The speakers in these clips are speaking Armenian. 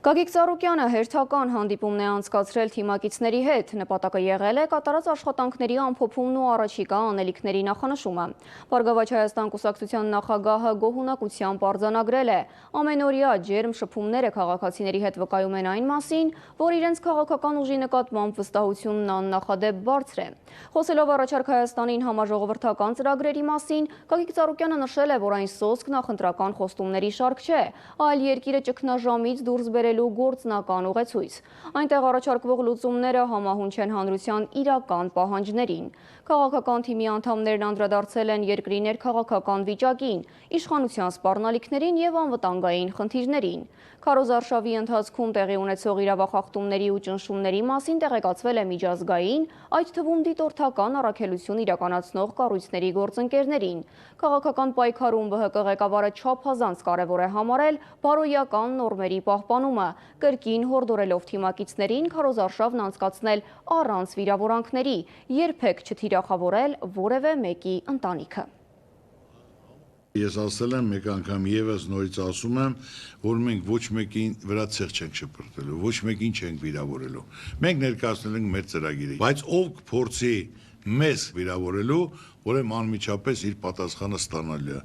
Գագիկ Ծառուկյանը հերթական հանդիպումն է անցկացրել թիմակիցների հետ, նպատակը եղել է կատարած աշխատանքների ամփոփումն ու առաջիկա անելիքների նախանշումը։ Բարգավաճ Հայաստան կուսակցության նախագահը գոհունակությամբ արձանագրել է. ամենօրյա ջերմ շփումները քաղաքացիների հետ վկայում են այն մասին, որ իրենց քաղաքական ուժի նկատմամբ վստահությունն աննախադեպ բարձր է։ Խոսելով առաջարկ Հայաստանին համաժողովրդական ծրագրերի մասին, Գագիկ Ծառուկյանը նշել է, որ այն սոսկ նախընտրական խոստումների շարք չէ, այլ երկիրը ճգնաժամից դուրս բերելու գործնական ուղեցույց։ Այնտեղ առաջարկվող լուծումները համահունչ են հանրության իրական պահանջներին։ Քաղաքական թիմի անդամներն անդրադարձել են երկրի ներքաղաքական վիճակին, իշխանության սպառնալիքներին և անվտանգային խնդիրներին։ Քարոզարշավի ընթացքում տեղի ունեցող իրավախախտումների ու ճնշումների մասին տեղեկացվել է միջազգային, այդ թվում դիտորդական առաքելություն իրականացնող կառույցների գործընկերներին։ Քաղաքական պայքարում ԲՀԿ ղեկավարը չափազանց կարևոր է համարել բարոյական նորմերի պահպանումը, կրկին հորդորելով թիմակիցներին քարոզարշավն անցկացնել առանց վիրավորանքների, երբեք չթիրախավորել որևէ մեկի ընտանիքը։ Ես ասել եմ մեկ անգամ եւս նորից ասում եմ, որ մենք ոչ մեկին վրա ցեղ չենք շպրտելու, ոչ մեկին չենք վիրավորելու։ Մենք ներկայացնել ենք մեր ծրագիրը, բայց ով կփորձի մեզ վիրավորելու, ուրեմն անմիջապես իր պատասխանը ստանալու է։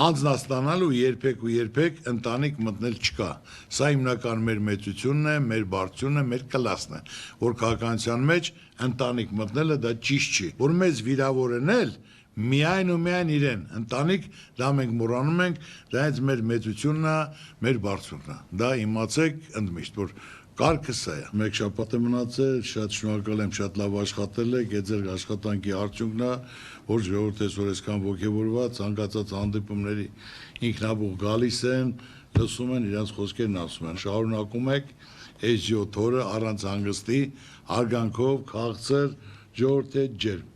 Անձնաստանալու երբեք ընտանիք մտնել չկա։ Սա հիմնական մեր մեծությունն է, մեր բարձրությունն է, մեր կլասն է, որ քաղաքականության մեջ ընտանիք մտնելը դա ճիշտ չի, որ մեզ վիրավորեն էլ միայն ու միայն իրեն, ընտանիք, դա մենք մոռանում ենք, դա հենց մեր մեծությունն է, մեր բարձրությունն է։ Դա իմացեք ընդմիշտ, որ կարգը սա է։ Մեկ շաբաթ է մնացել, շատ շնորհակալ եմ, շատ լավ աշխատել եք, այդ ձեր աշխատանքի արդյունքն է, որ ժողովուրդը այսօր այսքան ոգևորված, ցանկացած հանդիպումների ինքնաբուխ գալիս են, լսում են, իրենց խոսքերն ասում են։ Շարունակում եք այս 7 օրը առանց հանգստի, հարգանքով, քաղցր, ժողովրդի հետ ջերմ։